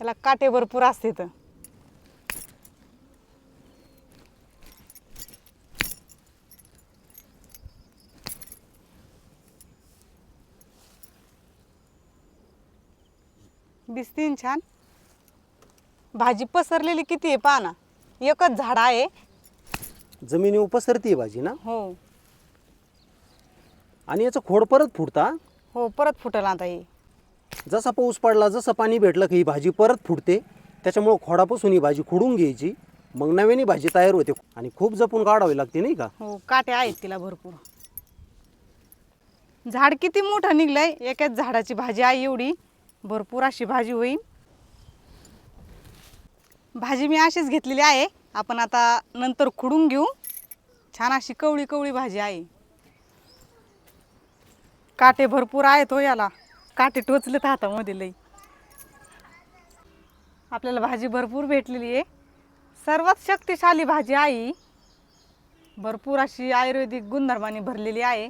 याला काटे भरपूर असते तर दिसतीन छान। भाजी पसरलेली किती आहे पहा ना, एकच झाड आहे। जमिनीवर पसरती भाजी ना। हो आणि याचं खोड परत फुटता। हो परत फुटल आता ही। जसा पाऊस पडला जसं पाणी भेटलं की ही भाजी परत फुटते, त्याच्यामुळे खोडापासून ही भाजी खुडून घ्यायची, मग नव्याने भाजी तयार होते आणि खूप जपून काढावी लागते नाही का। हो काटे आहेत तिला भरपूर। झाड किती मोठं निघलंय, एकाच झाडाची भाजी आहे एवढी, भरपूर अशी भाजी होईल। भाजी मी अशीच घेतलेली आहे, आपण आता नंतर खुडून घेऊ। छान अशी कवळी कवळी भाजी आहे। काटे भरपूर आहेत हो याला, काटे टोचलेत हातामध्ये लई। आपल्याला भाजी भरपूर भेटलेली आहे, सर्वात शक्तिशाली भाजी आहे। भरपूर अशी आयुर्वेदिक गुणधर्माने भरलेली आहे।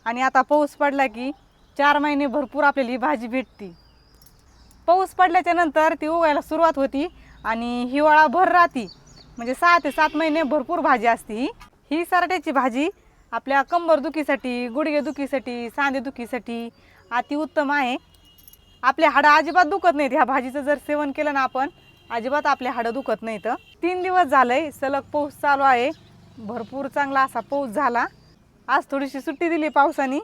आणि आता पाऊस पडला की 4 महिने भरपूर आपल्याला ही भाजी भेटती। पाऊस पडल्याच्या नंतर ती उगायला सुरुवात होती आणि हिवाळा भर राहती, म्हणजे 6 ते 7 महिने भरपूर भाजी असते। ही सराट्याची भाजी आपल्या कंबरदुखीसाठी, गुडघेदुखीसाठी, सांधेदुखीसाठी अति उत्तम आहे। आपले हाडं अजिबात दुखत नाहीत, ह्या भाजीचं जर सेवन केलं ना आपण, अजिबात आपले हाडं दुखत नाहीत। 3 दिवस झालंय सलग पाऊस चालू आहे, भरपूर चांगला असा पाऊस झाला। आज थोडीशी सुट्टी दिली पावसाने,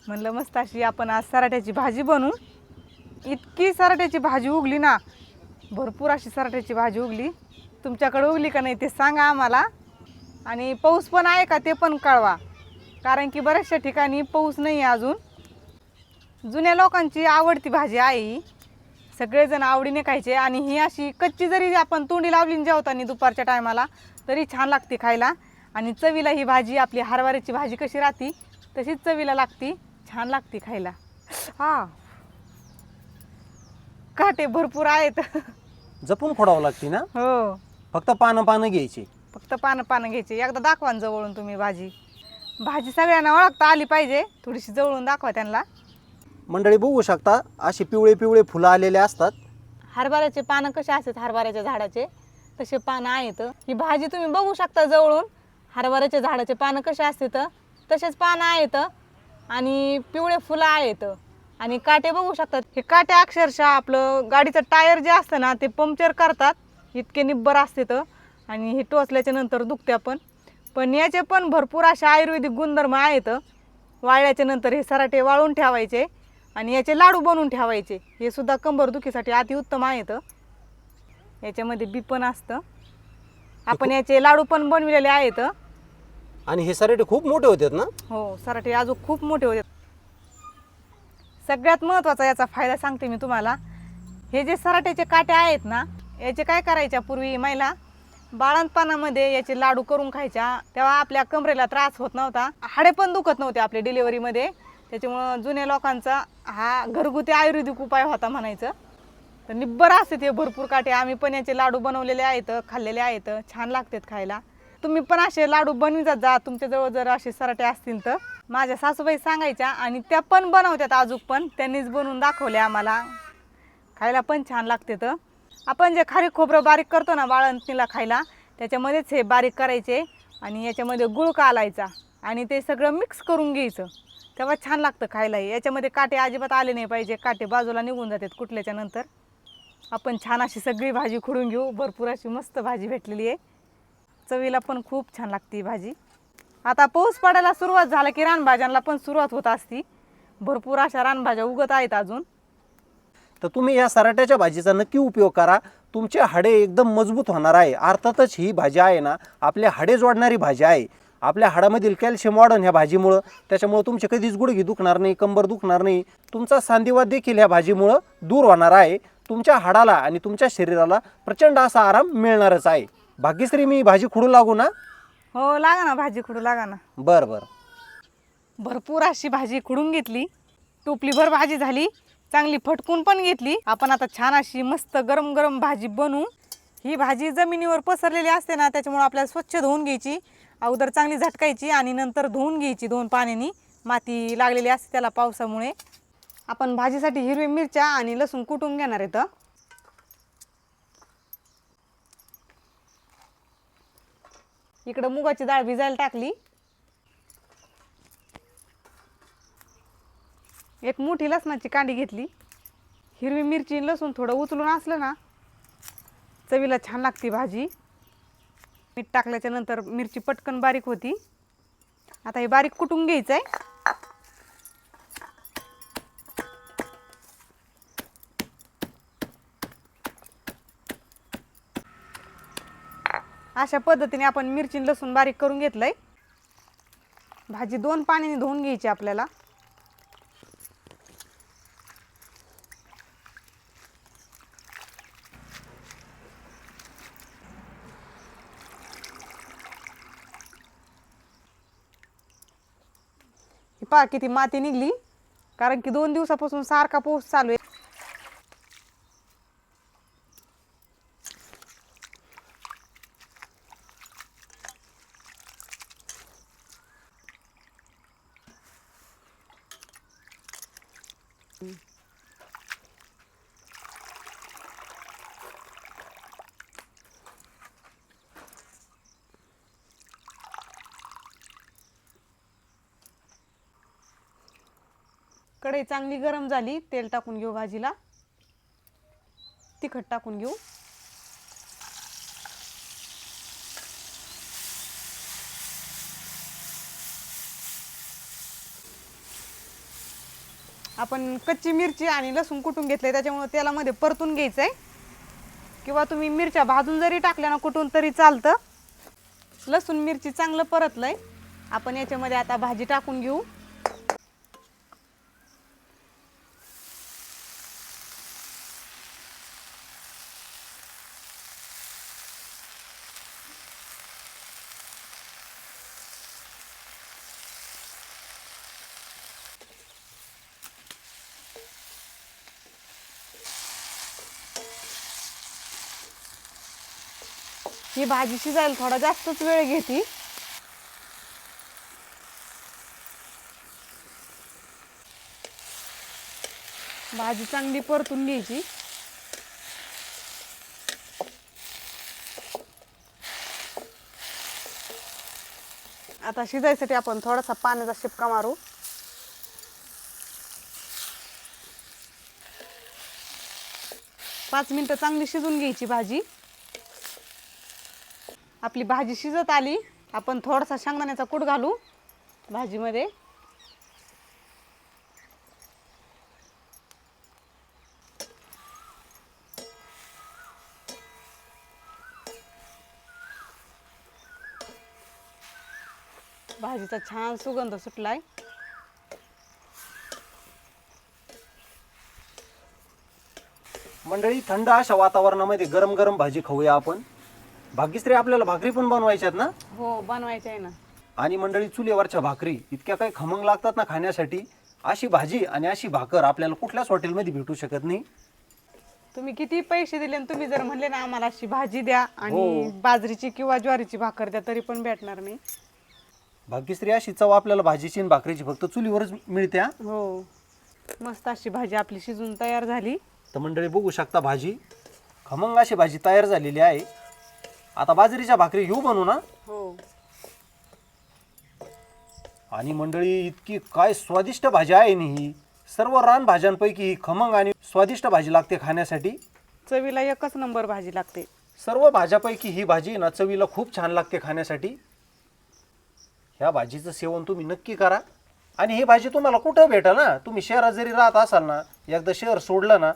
म्हणलं मस्त अशी आपण आज सराट्याची भाजी बनवू। इतकी सराट्याची भाजी उगली ना, भरपूर अशी सराट्याची भाजी उगली। तुमच्याकडे उगली का नाही ते सांगा आम्हाला, आणि पाऊस पण आहे का ते पण कळवा, कारण की बऱ्याचशा ठिकाणी पाऊस नाही आहे अजून। जुन्या लोकांची आवडती भाजी आहे ही, सगळेजण आवडीने खायचे। आणि ही अशी कच्ची जरी आपण तोंडी लावली जेवताना दुपारच्या टायमाला तरी छान लागते खायला। आणि चवीला ही भाजी आपली हरभऱ्याची भाजी कशी राहती तशीच चवीला लागती, छान लागते खायला। हा काटे भरपूर आहेत। जपून खोडावं लागते ना। हो फक्त पानं पानं घ्यायची। फक्त पानं पानं घ्यायची। एकदा दाखवा ना जवळून तुम्ही भाजी। भाजी सगळ्यांना ओळखता आली पाहिजे, थोडीशी जवळून दाखवा त्यांना। मंडळी बघू शकता अशी पिवळे पिवळे फुलं आलेले असतात। हरभऱ्याचे पानं कसे असतात हरभऱ्याच्या झाडाचे, तसे पानं आहेत। ही भाजी तुम्ही बघू शकता जवळून, हरभऱ्याच्या झाडाचे पानं कसे असतात तसेच पानं आहेत आणि पिवळे फुलं आहेत। आणि काटे बघू शकतात, हे काटे अक्षरशः आपलं गाडीचं टायर जे असतं ना ते पंक्चर करतात, इतके निब्बर असतात। आणि हे टोचल्याच्या नंतर दुखते पण याचे पण भरपूर असे आयुर्वेदिक गुणधर्म आहेत। वाळल्याच्या नंतर हे सराटे वाळून ठेवायचे आणि याचे लाडू बनवून ठेवायचे, हे सुद्धा कंबरदुखीसाठी अतिउत्तम आहेत। याच्यामध्ये बी पण असतं, आपण याचे लाडू पण बनविलेले आहेत। आणि हे सराटे खूप मोठे होतात ना। हो सराटे अजून खूप मोठे होतात। सगळ्यात महत्त्वाचा याचा फायदा सांगते मी तुम्हाला। हे जे सराट्याचे काटे आहेत ना, याचे काय करायच्या पूर्वी महिला बाळंतपणामध्ये याचे लाडू करून खायच्या, तेव्हा आपल्या कमरेला त्रास होत नव्हता, हाडे पण दुखत नव्हते आपल्या डिलिव्हरीमध्ये। त्याच्यामुळं जुन्या लोकांचा हा घरगुती आयुर्वेदिक उपाय होता म्हणायचं। तर निब्बर असते ते भरपूर काटे। आम्ही पण याचे लाडू बनवलेले आहेत, खाल्लेले आहेत, छान लागतात खायला। तुम्ही पण असे लाडू बनवित जा, तुमच्याजवळ जर असे सराटे असतील तर। माझ्या सासूबाई सांगायच्या आणि त्या पण बनवतात अजून पण, त्यांनीच बनवून दाखवले आम्हाला, खायला पण छान लागते। तर आपण जे खारीक खोबरं बारीक करतो ना बाळंतीला खायला, त्याच्यामध्येच हे बारीक करायचे आणि याच्यामध्ये गुळ कालायचा आणि ते सगळं मिक्स करून घ्यायचं, तेव्हा छान लागतं खायला। याच्यामध्ये काटे अजिबात आले नाही पाहिजे, काटे बाजूला निघून जातात कुटल्याच्या नंतर। आपण छान अशी सगळी भाजी खुडून घेऊ, भरपूर अशी मस्त भाजी भेटलेली आहे, चवीला पण खूप छान लागते भाजी। आता पाऊस पडायला सुरुवात झाला की रानभाज्यांना पण सुरुवात होत असती, भरपूर अशा रानभाज्या उगत आहेत अजून। तर तुम्ही या सराट्याच्या भाजीचा नक्की उपयोग करा, तुमचे हाडे एकदम मजबूत होणार आहे। अर्थातच ही भाजी आहे ना आपले हाडे जोडणारी भाजी आहे। आपल्या हाडामधील कॅल्शियम वाढन ह्या भाजीमुळं, त्याच्यामुळे तुमचे कधीच गुडघे दुखणार नाही, कंबर दुखणार नाही, तुमचा सांधिवात देखील ह्या भाजीमुळं दूर होणार आहे। तुमच्या हाडाला आणि तुमच्या शरीराला प्रचंड असा आराम मिळणारच आहे। भाग्यश्री मी भाजी खुडू लागू ना। हो लागा ना, भाजी खुडू लागा ना। बरं बरं। भरपूर अशी भाजी खुडून घेतली, टोपलीभर भाजी झाली, चांगली फटकून पण घेतली। आपण आता छान अशी मस्त गरम गरम भाजी बनवू। ही भाजी जमिनीवर पसरलेली असते ना, त्याच्यामुळे आपल्याला स्वच्छ धुवून घ्यायची, अगोदर चांगली झटकायची आणि नंतर धुवून घ्यायची 2 पाण्यानी, माती लागलेली असते त्याला पावसामुळे। आपण भाजीसाठी हिरवी मिरच्या आणि लसूण कुटून घेणार आहेत। इकडं मुगाची डाळ भिजायला टाकली. एक मोठी लसणाची कांडी घेतली. हिरवी मिरची लसूण थोडं उचलून असलं ना चवीला छान लागते भाजी. मीठ टाकल्याच्या नंतर मिरची पटकन बारीक होती. आता हे बारीक कुटून घ्यायचं आहे. अशा पद्धतीने आपण मिरची लसूण बारीक करून घेतलंय. भाजी 2 पाण्याने धुवून घ्यायची आपल्याला. पहा किती माती निघली, कारण की 2 दिवसापासून सारखा पाऊस चालू आहे. कढई चांगली गरम झाली. तेल टाकून घेऊ भाजीला. तिखट टाकून घेऊ. आपण कच्ची मिरची आणि लसूण कुटून घेतले त्याच्यामुळे तेलामध्ये परतून घ्यायचं आहे. किंवा तुम्ही मिरच्या भाजून जरी टाकल्या ना कुटून तरी चालतं. लसूण मिरची चांगलं परतलंय. आपण याच्यामध्ये आता भाजी टाकून घेऊ. ही भाजी शिजायला थोडा जास्तच वेळ घेते. भाजी चांगली परतून घ्यायची. आता शिजायसाठी आपण थोडासा पाण्याचा शिपका मारू. पाच मिनिटं चांगली शिजून घ्यायची भाजी. आपली भाजी शिजत आली. आपण थोडासा शेंगदाण्याचा कूट घालू भाजीमध्ये. भाजीचा छान सुगंध सुटलाय. मंडळी, थंड अशा वातावरणामध्ये गरम गरम भाजी खाऊया आपण. भाग्यश्री, आपल्याला भाकरी पण बनवायच्यात ना? हो, बनवायचं आहे ना. आणि मंडळी, चुलीवरच्या भाकरी इतक्या काही खमंग लागतात ना खाण्यासाठी. अशी भाजी आणि अशी भाकर आपल्याला कुठल्याच हॉटेलमध्ये भेटू शकत नाही. तुम्ही किती पैसे दिले आणि तुम्ही जर म्हणले ना आम्हाला अशी भाजी द्या आणि हो. बाजरीची किंवा ज्वारीची भाकर द्या तरी पण भेटणार नाही. भाग्यश्री, अशी चव आपल्याला भाजीची आणि भाकरीची फक्त चुलीवरच मिळते. हो, मस्त अशी भाजी आपली शिजून तयार झाली. तर मंडळी, बघू शकता भाजी खमंग अशी भाजी तयार झालेली आहे. आता बाजरीच्या भाकरी घेऊ बनवू ना. हो. आणि मंडळी, इतकी काय स्वादिष्ट भाजी आहे ना ही. सर्व रान भाज्यांपैकी ही खमंग आणि स्वादिष्ट भाजी लागते खाण्यासाठी. चवीला एकच नंबर भाजी लागते. सर्व भाज्यापैकी ही भाजी ना चवीला खूप छान लागते खाण्यासाठी. ह्या भाजीचं सेवन तुम्ही नक्की करा. आणि ही भाजी तुम्हाला कुठं भेटेल ना, तुम्ही शहरात जरी राहत असाल ना, एकदा शहर सोडलं ना,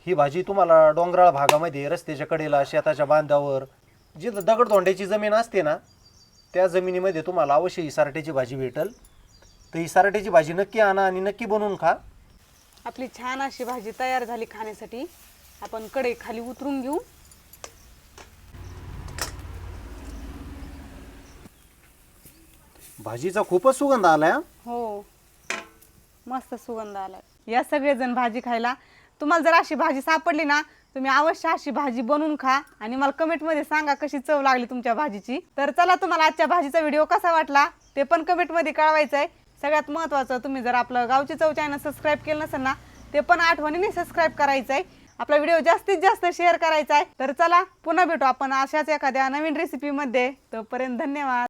ही भाजी तुम्हाला डोंगराळ भागामध्ये रस्त्याच्या कडेला, शेताच्या बांधावर, जिथं दगडधोंड्याची जमीन असते ना, त्या जमिनीमध्ये तुम्हाला अवश्य ही सराट्याची भाजी भेटेल. तर ही सराट्याची भाजी नक्की आणा आणि नक्की बनवून खा. आपली छान अशी भाजी तयार झाली खाण्यासाठी. आपण कढई खाली उतरून घेऊ. भाजीचा खूपच सुगंध आलाय. हो, मस्त सुगंध आलाय. या सगळेजण भाजी खायला. तुम्हाला जर अशी भाजी सापडली ना, तुम्ही अवश्य अशी भाजी बनवून खा आणि मला कमेंटमध्ये सांगा कशी चव लागली तुमच्या भाजीची. तर चला, तुम्हाला आजच्या भाजीचा व्हिडिओ कसा वाटला ते पण कमेंटमध्ये कळवायचं आहे. सगळ्यात महत्त्वाचं, तुम्ही जर आपलं गावची चव चॅनल सबस्क्राईब केलं नसेल ना, ते पण आठवणीने सबस्क्राईब करायचं आहे. आपला व्हिडिओ जास्तीत जास्त शेअर करायचा आहे. तर चला पुन्हा भेटू आपण अशाच एखाद्या नवीन रेसिपीमध्ये. तोपर्यंत धन्यवाद.